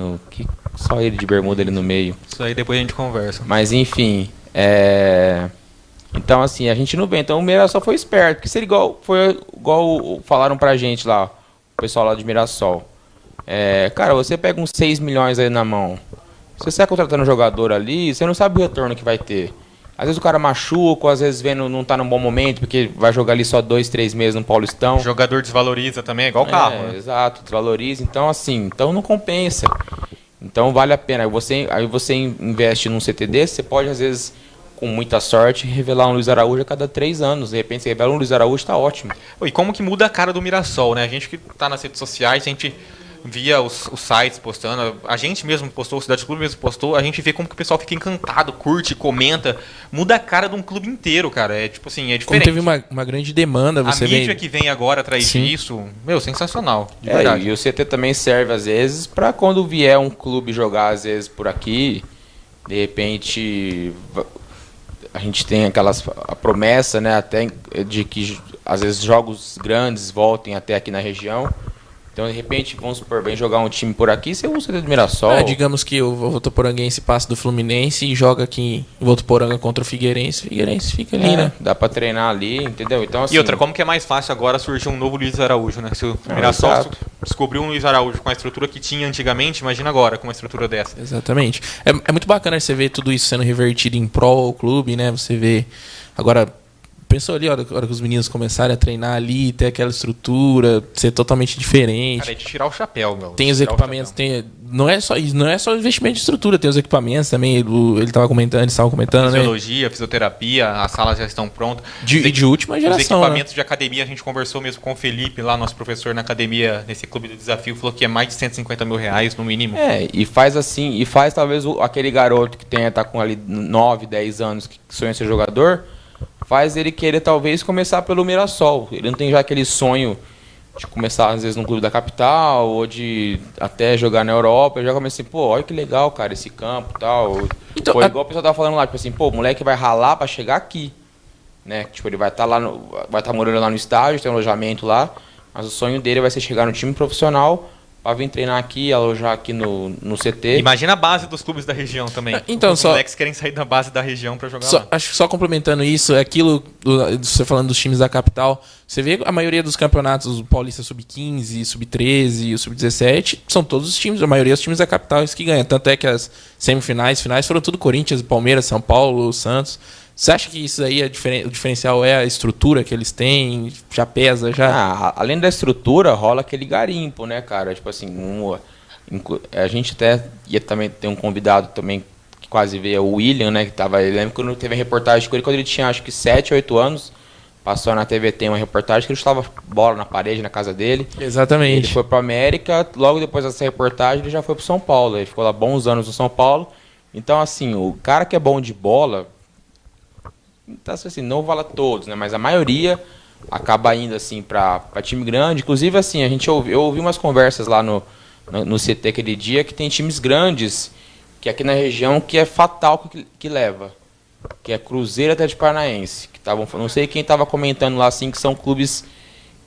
só ele de bermuda ali no meio. Isso aí depois a gente conversa. Mas enfim, então assim, a gente não vê. Então o Mirassol foi esperto, porque seria igual falaram pra gente lá, o pessoal lá de Mirassol. Cara, você pega uns 6 milhões aí na mão, se você está contratando um jogador ali, você não sabe o retorno que vai ter. Às vezes o cara machuca, às vezes não tá num bom momento, porque vai jogar ali só 2, 3 meses no Paulistão. O jogador desvaloriza também, é igual carro, né? Exato, desvaloriza. Então assim, não compensa. Então vale a pena. Aí você investe num CT desse, você pode, às vezes, com muita sorte, revelar um Luiz Araújo a cada 3 anos. De repente você revela um Luiz Araújo, tá ótimo. E como que muda a cara do Mirassol, né? A gente que tá nas redes sociais, a gente via os sites postando, a gente mesmo postou, o Cidade Clube mesmo postou, a gente vê como que o pessoal fica encantado, curte, comenta, muda a cara de um clube inteiro, cara. É tipo assim, é diferente. Como teve uma grande demanda, você vê... A mídia que vem agora atrás disso, sensacional, de verdade. E o CT também serve, às vezes, pra quando vier um clube jogar, às vezes, por aqui, de repente, a gente tem a promessa, né, até de que, às vezes, jogos grandes voltem até aqui na região. Então, de repente, vamos supor, vem jogar um time por aqui, você usa o do Mirassol. Digamos que o Votuporanguense passa do Fluminense e joga aqui em Votuporanga contra o Figueirense. O Figueirense fica ali, né? Dá pra treinar ali, entendeu? Então, assim, e outra, como que é mais fácil agora surgir um novo Luiz Araújo, né? Se o Mirassol descobriu um Luiz Araújo com a estrutura que tinha antigamente, imagina agora com uma estrutura dessa. Exatamente. É muito bacana você ver tudo isso sendo revertido em prol ao clube, né? Você vê agora... Pensou ali, a hora que os meninos começarem a treinar ali, ter aquela estrutura, ser totalmente diferente. Cara, é de tirar o chapéu, meu. Tem os equipamentos, não é só investimento de estrutura, tem os equipamentos também, eles estavam comentando, Fisiologia, fisioterapia, as salas já estão prontas. De última geração, os equipamentos de academia, a gente conversou mesmo com o Felipe, lá, nosso professor na academia, nesse clube do desafio, falou que é mais de 150 mil reais, no mínimo. E faz assim, talvez aquele garoto que tá com ali 9, 10 anos, que sonha ser jogador, faz ele querer talvez começar pelo Mirassol. Ele não tem já aquele sonho de começar às vezes no clube da capital ou de até jogar na Europa. Eu já comecei, olha que legal, cara, esse campo e tal. Então, igual o pessoal tava falando lá, tipo assim, o moleque vai ralar pra chegar aqui, né? Tipo, ele vai estar morando lá no estádio, tem um alojamento lá, mas o sonho dele vai ser chegar no time profissional pra vir treinar aqui, alojar aqui no CT. Imagina a base dos clubes da região também. Então, os moleques querem sair da base da região pra jogar lá. Acho que só complementando isso, é aquilo, você falando dos times da capital, você vê a maioria dos campeonatos, o Paulista Sub-15, Sub-13, o Sub-17, são todos os times, a maioria dos times da capital que ganham. Tanto é que as semifinais, finais foram tudo Corinthians, Palmeiras, São Paulo, Santos. Você acha que isso aí, o diferencial é a estrutura que eles têm? Já pesa, já? Além da estrutura, rola aquele garimpo, né, cara? Tipo assim, a gente até ia também ter um convidado também que quase veio, o William, né? Que tava, eu lembro quando teve a reportagem com ele, quando ele tinha acho que 7, 8 anos, passou na TVT uma reportagem que ele estava bola na parede na casa dele. Exatamente. Ele foi pro América, logo depois dessa reportagem ele já foi pro São Paulo. Ele ficou lá bons anos no São Paulo. Então, assim, o cara que é bom de bola, tá assim, não vale todos, né? Mas a maioria acaba indo assim para time grande. Inclusive, assim, eu ouvi umas conversas lá no CT aquele dia que tem times grandes que aqui na região que é fatal que leva, que é Cruzeiro até de Paranaense, que tavam, não sei quem estava comentando lá assim, que são clubes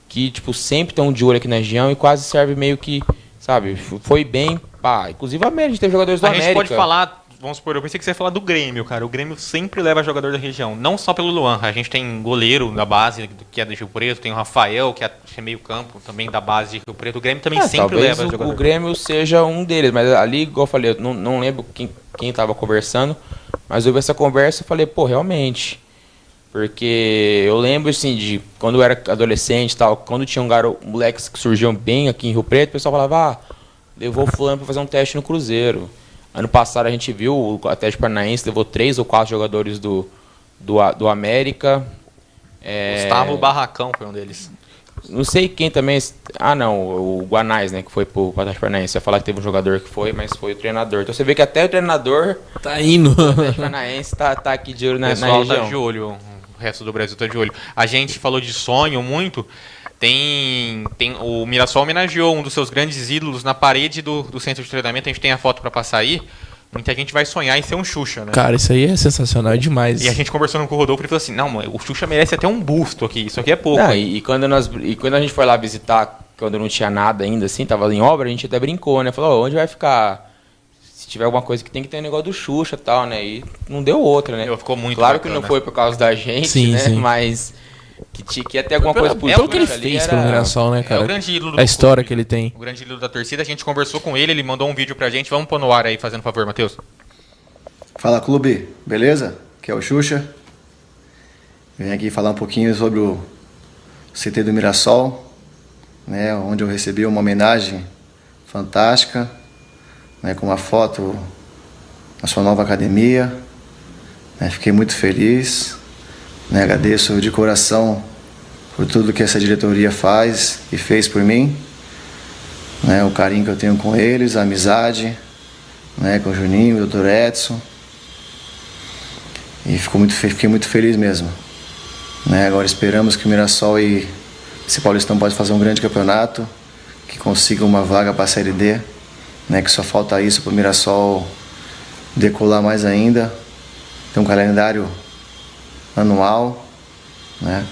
que tipo sempre estão de olho aqui na região e quase serve meio que, sabe, foi bem, pá. Inclusive a gente teve jogadores do América. A gente pode falar. Vamos supor, eu pensei que você ia falar do Grêmio, cara. O Grêmio sempre leva jogador da região. Não só pelo Luan. A gente tem goleiro da base, que é do Rio Preto. Tem o Rafael, que é meio campo, também da base de Rio Preto. O Grêmio também sempre leva jogador. O Grêmio seja um deles. Mas ali, igual eu falei, eu não lembro quem tava conversando. Mas eu vi essa conversa e falei, pô, realmente. Porque eu lembro, assim, de quando eu era adolescente e tal, quando tinha moleques que surgiam bem aqui em Rio Preto, o pessoal falava, levou o fulano pra fazer um teste no Cruzeiro. Ano passado a gente viu o Atlético Paranaense levou 3 ou 4 jogadores do América. Gustavo Barracão foi um deles. Não sei quem também. Não, o Guanais, né, que foi pro Atlético Paranaense. Você ia falar que teve um jogador que foi, mas foi o treinador. Então você vê que até o treinador tá indo. O Atlético Paranaense tá aqui de olho na região. O pessoal tá de olho, o resto do Brasil tá de olho. A gente falou de sonho muito. O Mirassol homenageou um dos seus grandes ídolos na parede do centro de treinamento. A gente tem a foto para passar aí. Muita gente vai sonhar em ser um Xuxa, né? Cara, isso aí é sensacional demais. E a gente conversando com o Rodolfo, ele falou assim, não, mano, o Xuxa merece até um busto aqui, isso aqui é pouco. E quando a gente foi lá visitar, quando não tinha nada ainda, assim, tava em obra, a gente até brincou, né? Falou, onde vai ficar? Se tiver alguma coisa que tem que ter um negócio do Xuxa e tal, né? E não deu outra, né? Ficou muito claro bacana. Que não foi por causa da gente, sim, né? Sim. Mas que ia ter alguma coisa por pelo que ele fez pelo Mirassol, né, cara? É o grande ídolo do a história clube, que ele tem. O grande ídolo da torcida. A gente conversou com ele mandou um vídeo pra gente. Vamos pôr no ar aí, fazendo favor, Matheus. Fala, clube, beleza? Aqui é o Xuxa. Venho aqui falar um pouquinho sobre o CT do Mirassol, né, onde eu recebi uma homenagem fantástica, né, com uma foto na sua nova academia. Né, fiquei muito feliz, né, agradeço de coração por tudo que essa diretoria faz e fez por mim, né, o carinho que eu tenho com eles, a amizade, né, com o Juninho, o Dr. Edson. E fiquei muito feliz mesmo. Né, agora esperamos que o Mirassol e esse Paulistão pode fazer um grande campeonato, que consiga uma vaga para a Série D, né, que só falta isso para o Mirassol decolar mais ainda. Tem um calendário anual, né?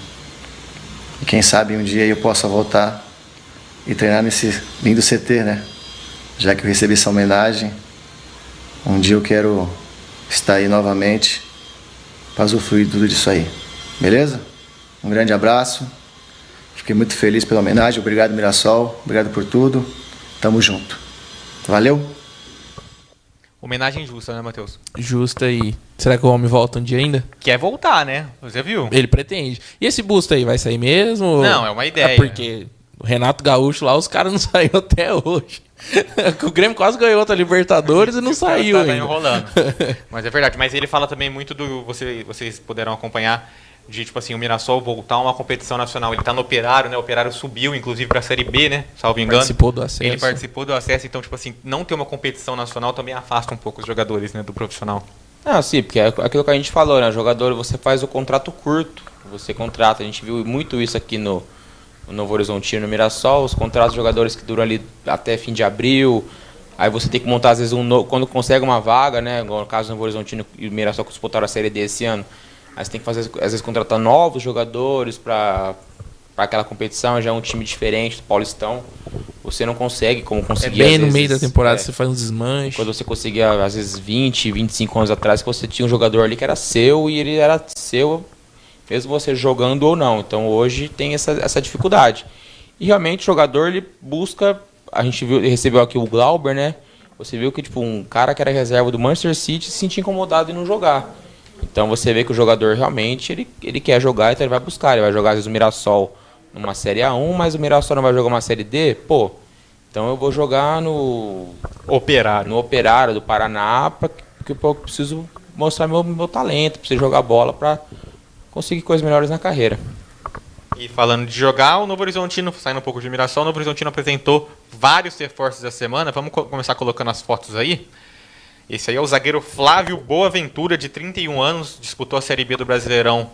E quem sabe um dia eu possa voltar e treinar nesse lindo CT, né? Já que eu recebi essa homenagem, um dia eu quero estar aí novamente para usufruir tudo disso aí. Beleza? Um grande abraço. Fiquei muito feliz pela homenagem. Obrigado, Mirassol. Obrigado por tudo. Tamo junto. Valeu? Homenagem justa, né, Matheus? Justa. E será que o homem volta um dia ainda? Quer voltar, né? Você viu? Ele pretende. E esse busto aí vai sair mesmo? Não, é uma ideia. É porque o Renato Gaúcho lá, os caras não saíram até hoje. O Grêmio quase ganhou outra Libertadores e não saiu ainda. Tá enrolando. Mas é verdade. Mas ele fala também muito do... Vocês puderam acompanhar de, tipo assim, o Mirassol voltar a uma competição nacional. Ele tá no Operário, né? O Operário subiu, inclusive, pra Série B, né? Salvo engano. Participou do acesso. Ele participou do acesso. Então, tipo assim, não ter uma competição nacional também afasta um pouco os jogadores, né? Do profissional. Sim, porque é aquilo que a gente falou, né? O jogador, você faz o contrato curto. Você contrata. A gente viu muito isso aqui no Novo Horizontino, no Mirassol. Os contratos de jogadores que duram ali até fim de abril. Aí você tem que montar, às vezes, quando consegue uma vaga, né? Igual no caso do Novo Horizontino e o Mirassol que disputaram a Série D esse ano. Aí você tem que fazer, às vezes, contratar novos jogadores para aquela competição, já é um time diferente do Paulistão. você não consegue, como conseguia bem às no vezes, meio da temporada, você faz um desmanche. Quando você conseguia, às vezes, 20, 25 anos atrás, que você tinha um jogador ali que era seu e ele era seu, mesmo você jogando ou não. Então hoje tem essa dificuldade. E realmente o jogador, ele busca, a gente recebeu aqui o Glauber, né? Você viu que tipo, um cara que era reserva do Manchester City se sentia incomodado em não jogar. Então você vê que o jogador realmente, ele quer jogar, então ele vai buscar. Ele vai jogar às vezes o Mirassol numa Série A1, mas o Mirassol não vai jogar uma Série D, pô, então eu vou jogar no Operário do Paraná, porque eu preciso mostrar meu talento, preciso jogar bola para conseguir coisas melhores na carreira. E falando de jogar, o Novo Horizontino, saindo um pouco de Mirassol, o Novo Horizontino apresentou vários reforços da semana. Vamos começar colocando as fotos aí. Esse aí é o zagueiro Flávio Boaventura, de 31 anos, disputou a Série B do Brasileirão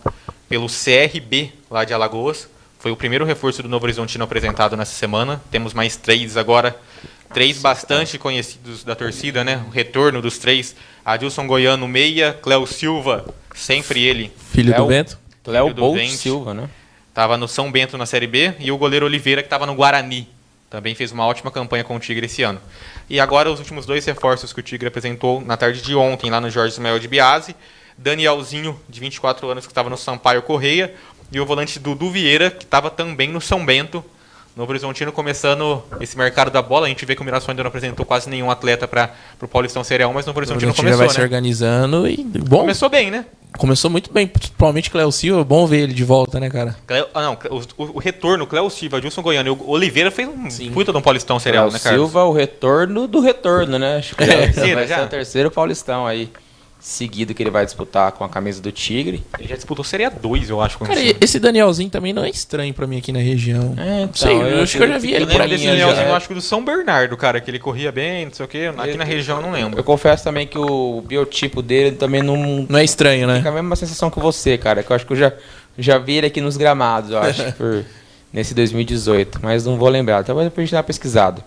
pelo CRB, lá de Alagoas. Foi o primeiro reforço do Novo Horizontino apresentado nessa semana. Temos mais 3 agora. 3 bastante conhecidos da torcida, né? O retorno dos 3. Adilson Goiano, meia. Cléo Silva, sempre ele. Filho do Bento. Cléo Bolt Silva, né? Estava no São Bento na Série B. E o goleiro Oliveira, que estava no Guarani. Também fez uma ótima campanha com o Tigre esse ano. E agora os últimos 2 reforços que o Tigre apresentou na tarde de ontem, lá no Jorge Ismael de Biase. Danielzinho, de 24 anos, que estava no Sampaio Correia. E o volante Dudu Vieira, que estava também no São Bento. Novo Horizontino começando esse mercado da bola. A gente vê que o Mirassol ainda não apresentou quase nenhum atleta para o Paulistão Série A1, mas o Novo Horizontino começou, vai se organizando e... Bom, começou bem, né? Começou muito bem, principalmente Cléo Silva. Bom ver ele de volta, né, cara? O retorno, Cléo Silva, Adilson Goiano e o Oliveira fez um puta de um Paulistão Série A1, né, Carlos? Silva, o retorno do retorno, né? Acho que vai ser o terceiro Paulistão aí seguido que ele vai disputar com a camisa do Tigre. Ele já disputou Série A2, eu acho. Cara, esse Danielzinho também não é estranho pra mim aqui na região. Então, sei, eu acho que eu já vi ele por aí. Desse Danielzinho, eu acho que do São Bernardo, cara, que ele corria bem, não sei o quê. Aqui na região eu não lembro. Eu confesso também que o biotipo dele também não é estranho, né? Fica a mesma sensação que você, cara. Que eu acho que eu já vi ele aqui nos gramados, eu acho, nesse 2018. Mas não vou lembrar. Talvez depois a gente dá uma pesquisado.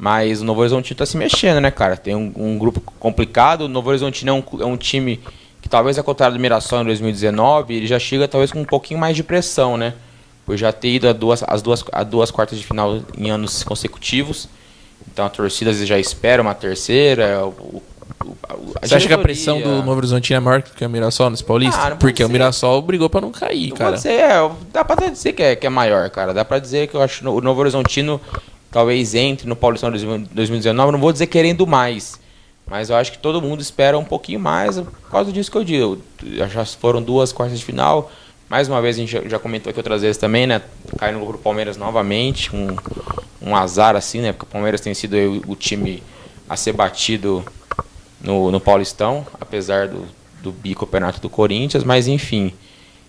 Mas o Novo Horizontino está se mexendo, né, cara? Tem um grupo complicado. O Novo Horizontino é um time que talvez, ao contrário do Mirassol em 2019, ele já chega talvez com um pouquinho mais de pressão, né? Por já ter ido a duas quartas de final em anos consecutivos. Então a torcida às vezes já espera uma terceira. Você acha que a pressão do Novo Horizontino é maior que o Mirassol nesse Paulista? Porque o Mirassol brigou para não cair, cara. Dá pra dizer que é maior, cara. Dá pra dizer que eu acho que o Novo Horizontino talvez entre no Paulistão de 2019, não vou dizer querendo mais, mas eu acho que todo mundo espera um pouquinho mais por causa disso que eu digo. Já foram 2 quartas de final, mais uma vez a gente já comentou aqui outras vezes também, né? Caindo no Palmeiras novamente, um azar assim, né? Porque o Palmeiras tem sido o time a ser batido no Paulistão, apesar do bicampeonato do Corinthians, mas enfim.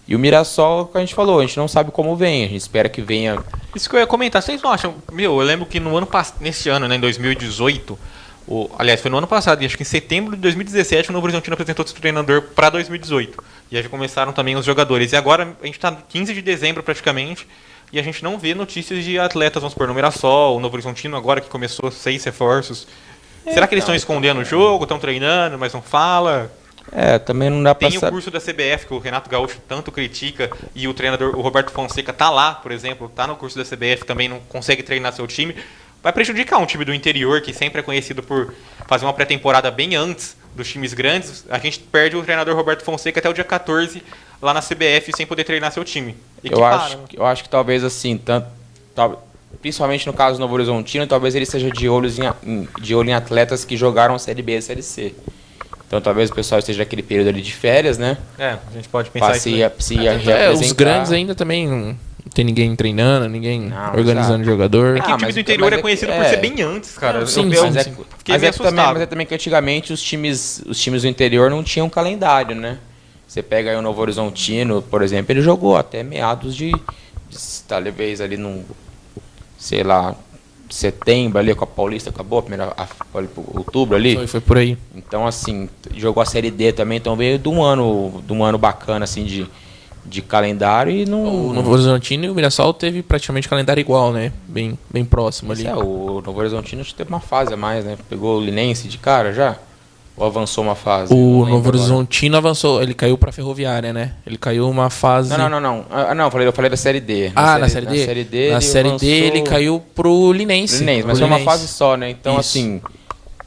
E o Mirassol, como a gente falou, a gente não sabe como vem, a gente espera que venha... Isso que eu ia comentar, vocês não acham... eu lembro que nesse ano, né, em 2018, aliás, foi no ano passado, acho que em setembro de 2017, o Novo Horizontino apresentou esse treinador para 2018. E aí já começaram também os jogadores. E agora, a gente está 15 de dezembro praticamente, e a gente não vê notícias de atletas, vamos supor, no Mirassol, o Novo Horizontino agora que começou 6 reforços. Será que eles estão escondendo o jogo, estão treinando, mas não fala? Também não dá pra saber. Tem o curso da CBF que o Renato Gaúcho tanto critica e o treinador, o Roberto Fonseca, tá lá, por exemplo, tá no curso da CBF, também não consegue treinar seu time. Vai prejudicar um time do interior, que sempre é conhecido por fazer uma pré-temporada bem antes dos times grandes. A gente perde o treinador Roberto Fonseca até o dia 14 lá na CBF sem poder treinar seu time. Eu acho que talvez assim, principalmente no caso do Novo Horizontino, talvez ele seja de olho em atletas que jogaram a Série B e a Série C. Então talvez o pessoal esteja naquele período ali de férias, né? A gente pode pensar isso. Os grandes ainda também não tem ninguém treinando, ninguém organizando jogador. É que o time do interior é conhecido por ser bem antes, cara. Mas é também que antigamente os times do interior não tinham calendário, né? Você pega aí o Novo Horizontino, por exemplo, ele jogou até meados de talvez ali num, sei lá, setembro ali com a Paulista, acabou outubro ali. Foi por aí. Então assim, jogou a Série D também, então veio de um ano bacana assim de calendário e não... O Novo Horizontino e o Mirassol teve praticamente calendário igual, né? Bem próximo ali. O Novo Horizontino acho que teve uma fase a mais, né? Pegou o Linense de cara já. Ou avançou uma fase? O Novo Horizontino avançou, ele caiu pra Ferroviária, né? Ele caiu uma fase... Não. Eu falei da Série D. Na Série D? Na Série D ele caiu pro Linense. Mas foi uma fase só, né? Então, assim,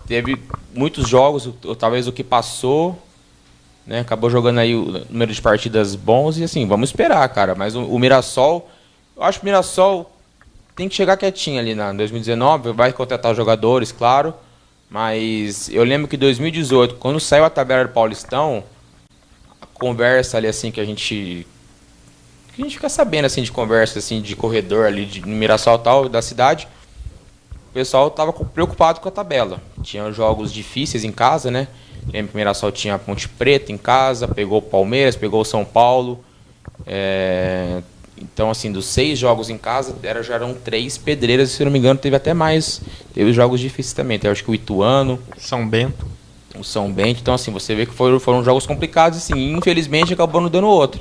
teve muitos jogos, talvez o que passou, né? Acabou jogando aí o número de partidas bons e, assim, vamos esperar, cara. Mas o Mirassol, eu acho que o Mirassol tem que chegar quietinho ali na 2019, vai contratar os jogadores, claro. Mas eu lembro que em 2018, quando saiu a tabela do Paulistão, a conversa ali assim que a gente fica sabendo assim de conversa assim de corredor ali no Mirassol tal da cidade, o pessoal estava preocupado com a tabela. Tinha jogos difíceis em casa, né? Lembro que o Mirassol tinha a Ponte Preta em casa, pegou o Palmeiras, pegou o São Paulo. Então, assim, dos 6 jogos em casa, já eram 3 pedreiras, se não me engano, teve até mais. Teve jogos difíceis também. Então, acho que o Ituano. São Bento. O São Bento. Então, assim, você vê que foram jogos complicados, assim, infelizmente acabou não dando outro.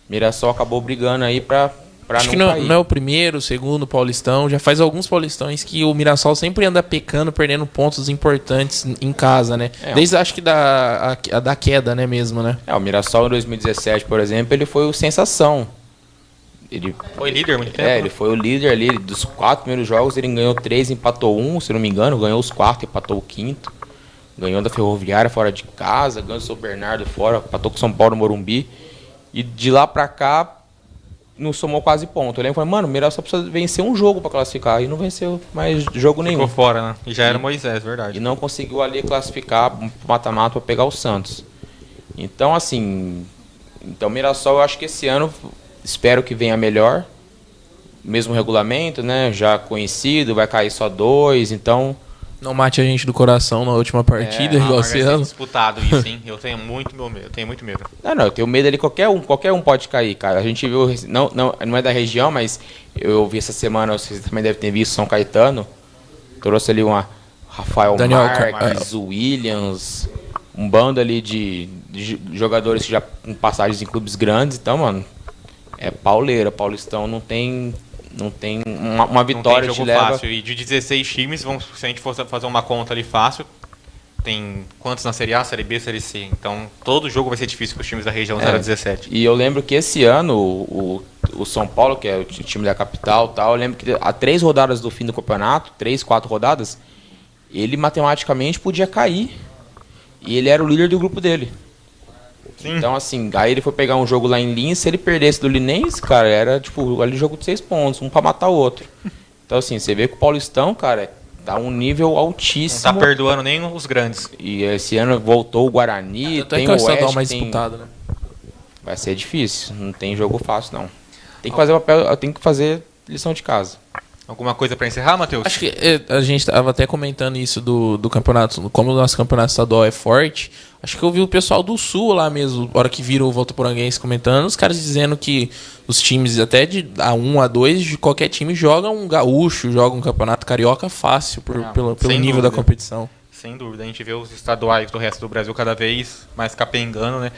Mirassol acabou brigando aí pra acho que não é o primeiro, o segundo Paulistão. Já faz alguns Paulistões que o Mirassol sempre anda pecando, perdendo pontos importantes em casa, né? Desde, acho que da queda, né, mesmo, né? O Mirassol em 2017, por exemplo, ele foi o sensação. Ele foi líder muito tempo. Ele foi o líder ali. Dos 4 primeiros jogos, ele ganhou 3, empatou 1, se não me engano. Ganhou os 4, empatou o 5º. Ganhou da Ferroviária fora de casa. Ganhou do São Bernardo fora. Empatou com o São Paulo no Morumbi. E de lá pra cá, não somou quase ponto. Eu lembro que falei, mano, o Mirassol precisa vencer um jogo pra classificar. E não venceu mais jogo nenhum. Ficou fora, né? E já era Moisés, verdade. E não conseguiu ali classificar pro mata-mata pra pegar o Santos. Então, assim... Então, o Mirassol, eu acho que esse ano... Espero que venha melhor. Mesmo regulamento, né? Já conhecido, vai cair só 2, então... Não mate a gente do coração na última partida, igual esse ano. Disputado isso, hein? Eu tenho muito medo. Não, eu tenho medo ali, qualquer um pode cair, cara. A gente viu, não é da região, mas eu vi essa semana, vocês também devem ter visto, São Caetano. Trouxe ali uma Rafael Marques, Williams, um bando ali de jogadores que já com passagens em clubes grandes, então, mano... É pauleira, Paulistão não tem uma vitória não tem jogo fácil. E de 16 times, se a gente for fazer uma conta ali fácil, tem quantos na Série A, Série B, Série C. Então todo jogo vai ser difícil para os times da região 0 a 17. E eu lembro que esse ano o São Paulo, que é o time da capital, tal, eu lembro que há 3 rodadas do fim do campeonato, 3, 4 rodadas, ele matematicamente podia cair. E ele era o líder do grupo dele. Sim. Então, assim, aí ele foi pegar um jogo lá em Lins, se ele perdesse do Linense, cara, era, tipo, ali jogo de 6 pontos, um pra matar o outro. Então, assim, você vê que o Paulistão, cara, tá um nível altíssimo. Não tá perdoando nem os grandes. E esse ano voltou o Guarani, tem o Oeste, mais disputado, né? Vai ser difícil, não tem jogo fácil, não. Tem que fazer papel, tem que fazer lição de casa. Alguma coisa para encerrar, Matheus? Acho que a gente estava até comentando isso do campeonato, como o nosso campeonato estadual é forte. Acho que eu vi o pessoal do Sul lá mesmo, na hora que viram o Votuporanguense comentando, os caras dizendo que os times até de A1, A2, de qualquer time jogam um gaúcho, jogam um campeonato carioca fácil pelo nível da competição. Sem dúvida, a gente vê os estaduais do resto do Brasil cada vez mais capengando, né?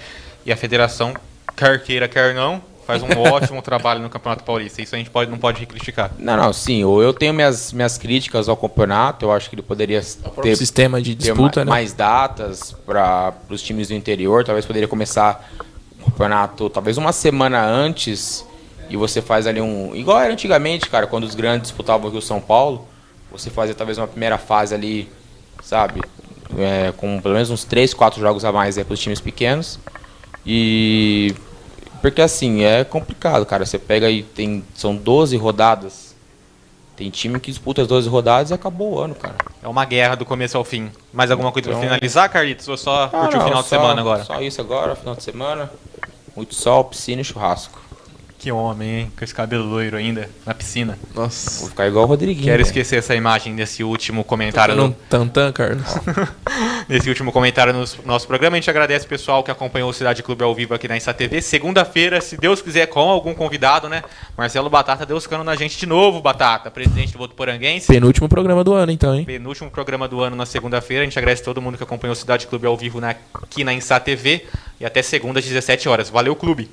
E a federação, quer queira, quer não, faz um ótimo trabalho no Campeonato Paulista. Isso a gente não pode criticar. Não, sim. Eu tenho minhas críticas ao campeonato. Eu acho que ele poderia ter um sistema de disputa, mais datas para os times do interior. Talvez poderia começar o campeonato talvez uma semana antes e você faz ali igual era antigamente, cara, quando os grandes disputavam aqui o São Paulo. Você fazia talvez uma primeira fase ali, sabe? Com pelo menos uns 3, 4 jogos a mais para os times pequenos. Porque assim, é complicado, cara. Você pega aí, são 12 rodadas. Tem time que disputa as 12 rodadas e acabou o ano, cara. É uma guerra do começo ao fim. Mais alguma coisa pra finalizar, Carlitos? Ou só curtir o final de semana agora? Só isso agora, final de semana. Muito sol, piscina e churrasco. Que homem, hein? Com esse cabelo loiro ainda, na piscina. Nossa. Vou ficar igual o Rodriguinho. Quero esquecer essa imagem desse último comentário. Tantan, Carlos. Nesse último comentário no nosso programa. A gente agradece o pessoal que acompanhou o Cidade Clube ao vivo aqui na Insa TV. Segunda-feira, se Deus quiser, com algum convidado, né? Marcelo Batata deu os canos na gente de novo, Batata. Presidente do Votuporanguense. Penúltimo programa do ano, então, hein? Penúltimo programa do ano na segunda-feira. A gente agradece todo mundo que acompanhou o Cidade Clube ao vivo aqui na Insa TV. E até segunda às 17 horas. Valeu, clube!